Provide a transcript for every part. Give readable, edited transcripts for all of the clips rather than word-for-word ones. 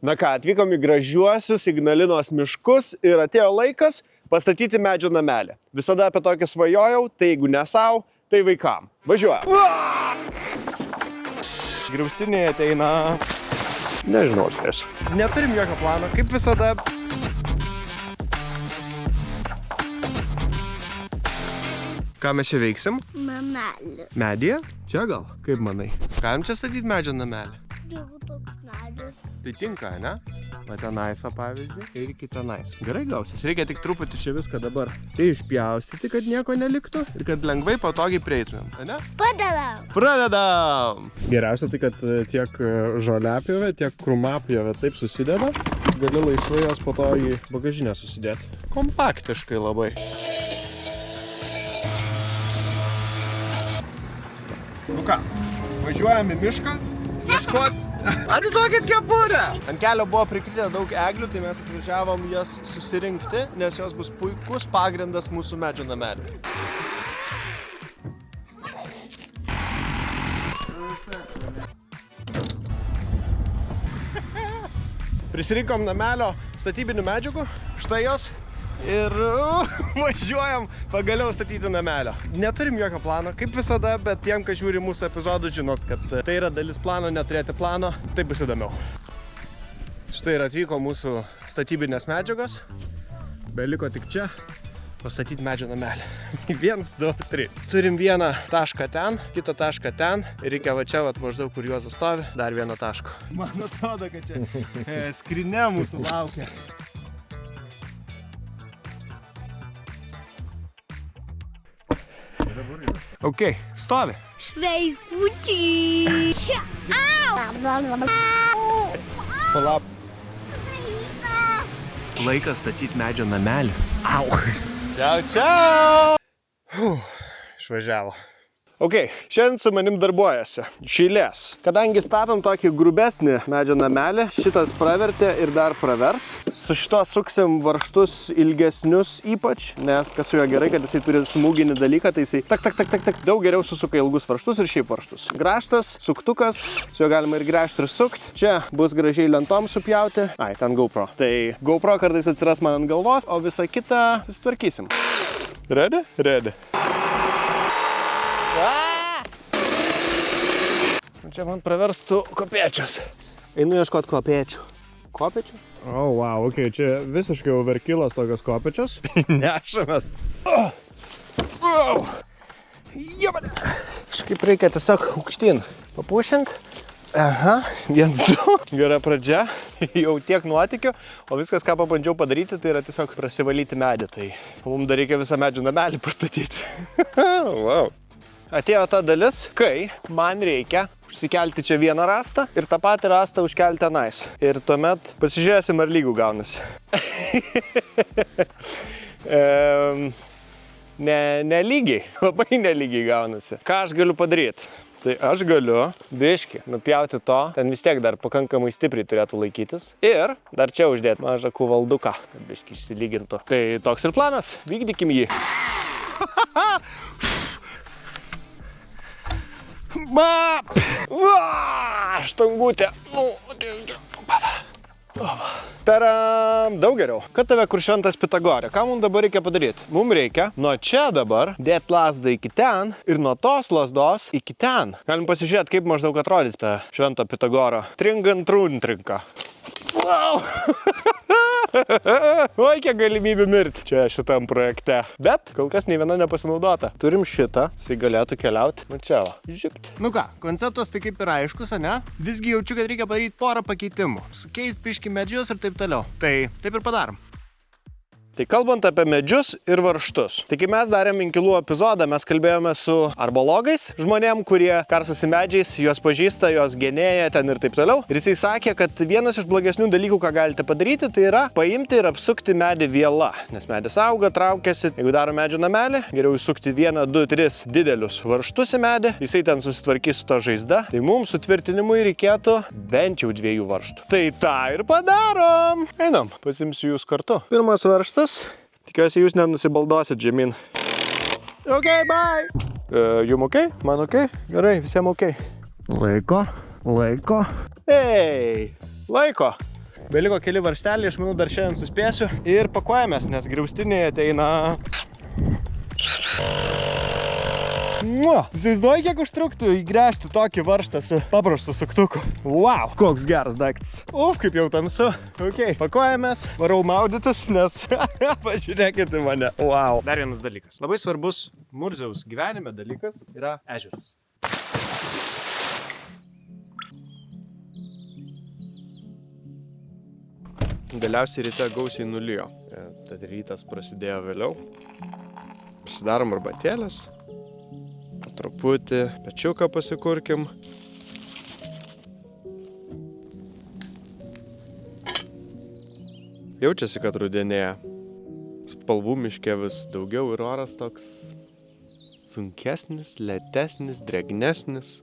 Na ką, atvykom į gražiuosius Ignalinos miškus ir atėjo laikas pastatyti medžio namelį. Visada apie tokį svajojau, tai jeigu ne sau, tai vaikam. Važiuojam. Griaustiniai ateina... Nežinau, aš. Neturim jokio plano, kaip visada. Ką mes čia veiksim? Namelį. Medyje? Čia gal? Kaip manai? Galim čia statyti medžio namelį? Jeigu toks medis. Tai tinka, ne? Va tenais, va pavyzdį, ir iki tenais. Gerai gausis. Reikia tik truputį čia viską dabar išpjaustyti, kad nieko neliktų ir kad lengvai patogiai prieitumėm, ne? Padedam. Pradedam! Geriausia tai, kad tiek žoliapjovė, tiek krūmapjovė taip susideda. Gali laisvai jos po to į bagažinę susidėti. Kompaktiškai labai. Nu ką, važiuojam į mišką, ieškot. Atiduokit kepurę! Ant kelio buvo prikritę daug eglių, tai mes atvažiavom jas susirinkti, nes jos bus puikus pagrindas mūsų medžio namelį. Prisirinkom namelio statybinių medžiagų, štai jos. Ir važiuojam pagaliau statyti namelio. Neturim jokio plano, kaip visada, bet tiem, kas žiūri mūsų epizodų, žinot, kad tai yra dalis plano, neturėti plano, tai bus įdomiau. Štai ir atvyko mūsų statybinės medžiagos. Beliko tik čia pastatyti medžio namelį. 1, 2, 3. Turim vieną tašką ten, kitą tašką ten. Ir reikia va čia, maždaug kur Juozas stovi, dar vieną tašką. Man atrodo, kad čia skrinė mūsų laukia. Ok, stovi. Sveikučiai. Čia. Au. Palap. Laikas statyti medžio namelį. Au. Čiau, čiau. Išvažiavo. Ok, šiandien su manim darbuojasi Šilės. Kadangi statom tokį grubesnį medžio namelį, šitas pravertė ir dar pravers. Su šito suksim varžtus ilgesnius ypač, nes kas su juo gerai, kad jisai turi smūginį dalyką, tai jisai tak, daug geriau susuka ilgus varžtus ir šiaip varžtus. Grąžtas, suktukas, su juo galima ir gręžti ir sukti. Čia bus gražiai lentom supjauti. Ai, ten GoPro. Tai GoPro kartais atsiras man ant galvos, o visą kitą susitvarkysim. Ready? Ready. Čia man praverstų kopėčios. Einu ieškoti kopėčių. Kopėčių? O, wow, ok, čia visiškai overkillas tokios kopėčios. Nešamės. Kažkaip reikia tiesiog aukštyn papušint. Aha, 1, 2. Gera pradžia. Jau tiek nuotikiu, o viskas, ką pabandžiau padaryti, tai yra tiesiog prasivalyti medį. Tai mums dar reikia visą medžio namelį pastatyti. Wow. Atėjo ta dalis, kai man reikia užsikelti čia vieną rastą ir tą patį rastą užkelti tenais. Ir tuomet pasižiūrėsim, ar lygų gaunasi. Nelygiai, labai nelygiai gaunasi. Ką aš galiu padaryti? Tai aš galiu biškį nupjauti to, ten vis tiek dar pakankamai stipriai turėtų laikytis. Ir dar čia uždėti mažą kuvalduką, kad biškį išsilygintų. Tai toks ir planas, vykdykim jį. Štangutė. Taram, daug geriau. Kad tave kur šventas Pitagorė. Ką mums dabar reikia padaryti? Mums reikia nuo čia dabar dėti lasdą iki ten ir nuo tos lasdos iki ten. Galim pasižiūrėti, kaip maždaug atrodys ta švento Pitagoro. Tringantrūntrinka. Wow! Oi, kiek galimybių mirti čia šitam projekte. Bet kol kas nei viena nepasinaudota. Turim šitą, jisai galėtų keliauti. Nu čia va, žipt. Nu ką, konceptas tai kaip ir aiškus, ane? Visgi jaučiu, kad reikia padaryti porą pakeitimų. Sukeist biškį medžius ir taip toliau. Tai taip ir padarom. Tai kalbant apie medžius ir varžtus. Tai kai mes darėm inkilų epizodą, mes kalbėjome su arbologais, žmonėm, kurie karsasi medžiais, juos pažįsta, juos genėja ten ir taip toliau. Ir jisai sakė, kad vienas iš blogesnių dalykų, ką galite padaryti, tai yra paimti ir apsukti medį viela. Nes medis auga, traukiasi. Jeigu daro medžio namelį, geriau įsukti 1, 2, 3 didelius varžtus į medį. Jisai ten susitvarkys su to žaizda. Tai mums sutvirtinimui reikėtų bent jau 2 varžtų. Tai tą ir padarom. Einam, pasimsiu jūs kartu. Pirmas varžtas. Tikiuosi, jūs nenusibaldosit žemyn. Ok, bye! Jum ok? Man ok? Gerai, visiems ok. Laiko. Ei, laiko. Beliko keli varžteliai, aš manau dar šiandien suspėsiu. Ir pakuojamės, nes griaustinėje ateina... Įsivaizduoji, kiek užtruktų įgręžti tokį varžtą su paprastu suktuku. Wow, koks geras daiktas. Kaip jau tamsu. Ok, pakuojamės, varau maudytis, nes pažiūrėkite mane. Wow. Dar vienas dalykas. Labai svarbus Murziaus gyvenime dalykas yra ežeras. Galiausiai ryte gausiai nulijo. Tad rytas prasidėjo vėliau. Pasidarom arbatėlės. Truputį pečiuką pasikurkim. Jaučiasi, kad rudenėja. Spalvų miške vis daugiau ir oras toks sunkesnis, lėtesnis, drėgnesnis.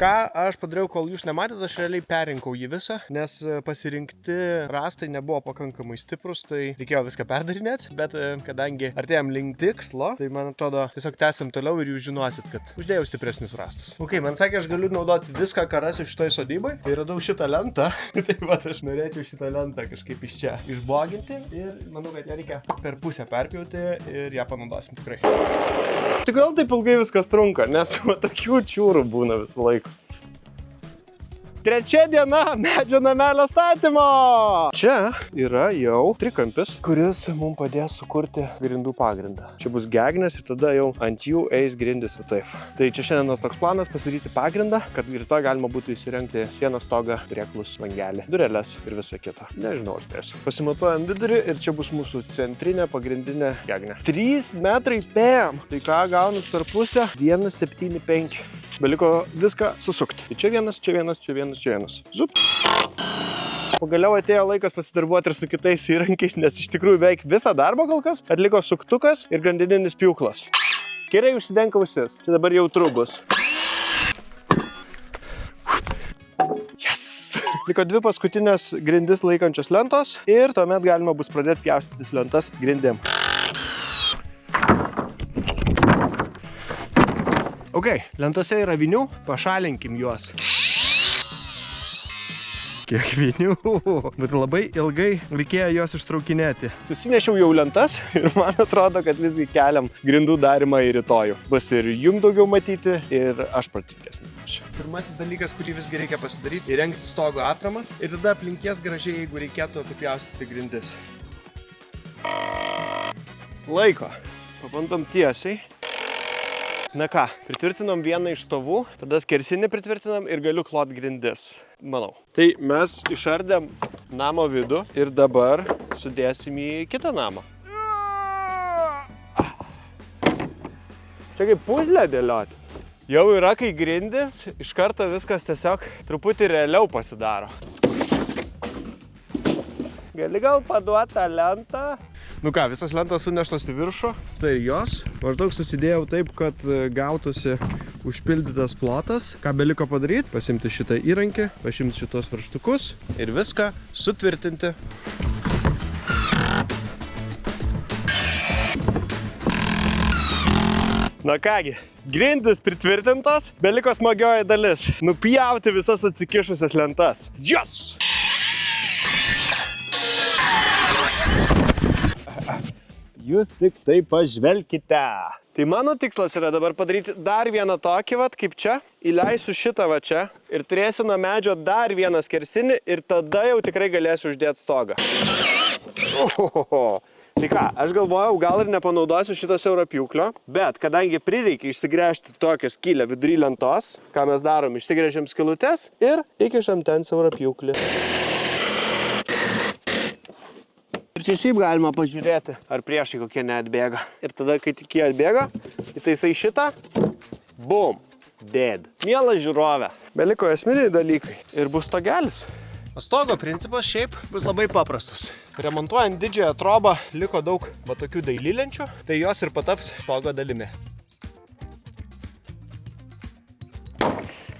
Ką aš padariau, kol jūs nematėt, aš realiai perinkau jį visą, nes pasirinkti rąstai nebuvo pakankamai stiprus, tai reikėjo viską perdarinėti, bet kadangi artėjom link tikslo, tai man atrodo, tiesiog tęsiam toliau ir jūs žinosit, kad uždėjau stipresnius rąstus. Ok, man sakė, aš galiu naudoti viską, ką rasiu šitoj sodybai, tai radau šitą lentą, tai vat aš norėčiau šitą lentą kažkaip iš čia išboginti ir manau, kad ją reikia per pusę perpjauti ir ją panaudosim tikrai. Tai gal taip ilgai viskas trunka, nes tokių čiūrų būna visą laiką. Trečia diena medžio namelio statymo. Čia yra jau trikampis, kuris mums padės sukurti grindų pagrindą. Čia bus gegnės ir tada jau ant jų eis grindys va taip. Tai čia šiandienos toks planas pasidaryti pagrindą, kad rytoj galima būtų įsirengti sieną, stogą, turėklus, langelį, dureles ir visą kitą. Nežinau, aš spėsiu. Pasimatuojam vidurį ir čia bus mūsų centrinė pagrindinė gegnė. 3 metrai PM. Tai ką gaunus per pusę? 1,75. Beliko viską susukti. Tai čia vienas, čia vienas, čia vienas, čia vienas. Zup. Pagaliau atėjo laikas pasidarbuoti ir su kitais įrankiais, nes iš tikrųjų beveik visą darbą kol kas atliko suktukas ir grandininis pjūklas. Gerai užsidenk ausis. Čia dabar jau trubus. Yes! Liko 2 paskutinės grindis laikančios lentos ir tuomet galima bus pradėti pjaustytis lentas grindim. Ok, lentose yra vinių, pašalinkim juos. Kiek vinių, bet labai ilgai reikėjo juos ištraukinėti. Susinešiau jau lentas ir man atrodo, kad visgi keliam grindų darimą į rytojų. Bus ir jum daugiau matyti ir aš pratingesnis bus. Pirmasis dalykas, kurį visgi reikia pasidaryti, įrengti stogo atramas ir tada aplinkės gražiai, jeigu reikėtų apipjaustyti grindis. Laiko. Pabandom tiesiai. Na ką, pritvirtinom vieną iš stovų, tada skersinį pritvirtinam ir galiu klot grindis, manau. Tai mes išardėm namo vidų ir dabar sudėsim į kitą namą. Čia kaip puzlę dėlioti. Jau yra, kai grindis, iš karto viskas tiesiog truputį realiau pasidaro. Gali gal paduoti tą lentą? Nu ką, visos lentos suneštos į viršų, tai ir jos. Maždaug susidėjau taip, kad gautųsi užpildytas plotas. Ką beliko padaryti? Pasimti šitą įrankį, pašimti šitos varžtukus ir viską sutvirtinti. Na kągi, grindys pritvirtintos, beliko smagioji dalis. Nupjauti visas atsikišusias lentas. Yes! Jūs tik tai pažvelkite. Tai mano tikslas yra dabar padaryti dar vieną tokį, vat, kaip čia. Įleisiu šitą va čia ir turėsiu nuo medžio dar vieną skersinį ir tada jau tikrai galėsiu uždėti stogą. Tai ką, aš galvojau, gal ir nepanaudosiu šito siauro pjūklio, bet kadangi prireikia išsigręžti tokią skylę vidury lentos, ką mes darom, išsigręžiam skylutes ir įkišam ten siaurą pjūklį. Ir čia šiaip galima pažiūrėti, ar priešai kokie neatbėga. Ir tada, kai tik jie atbėga, įtaisai šitą, bum, dead. Mielas žiūrovė. Beliko esminiai dalykai ir bus stogelis. Stogo principas šiaip bus labai paprastas. Remontuojant didžiąją trobą liko daug va tokių dailylenčių, tai jos ir pataps stogo dalimi.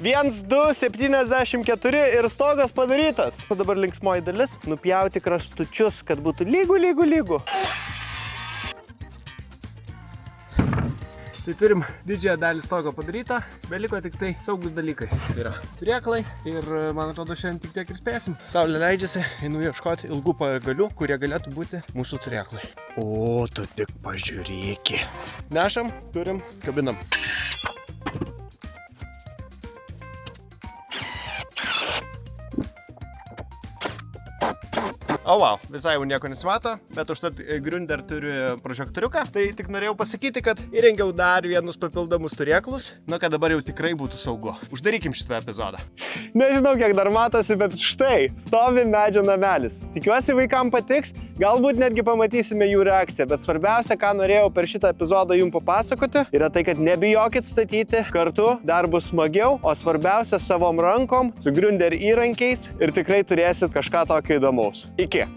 1, 2, 74 ir stogas padarytas. Dabar linksmoji dalis – nupjauti kraštučius, kad būtų lygu. Tai turim didžiąją dalį stogo padarytą, beliko tik tai saugus dalykai. Tai yra turėklai ir man atrodo šiandien tik tiek ir spėsim. Saulė leidžiasi, einu ieškoti ilgų pagalių, kurie galėtų būti mūsų turėklai. O, tu tik pažiūrėki. Nešam, turim, kabinam. O, wow, visai jau nieko nesimato, bet užtat Gründer turi prožektoriuką. Tai tik norėjau pasakyti, kad įrengiau dar vienus papildomus turėklus, kad dabar jau tikrai būtų saugu. Uždarykim šitą epizodą. Nežinau, kiek dar matosi, bet štai, stovi medžio namelis. Tikiuosi vaikams patiks, galbūt netgi pamatysime jų reakciją, bet svarbiausia, ką norėjau per šitą epizodą jums papasakoti, yra tai, kad nebijokit statyti kartu, dar bus smagiau, o svarbiausia savom rankom, su Gründer įrankiais ir tikrai turėsit kažką tokio įdomaus. Iki!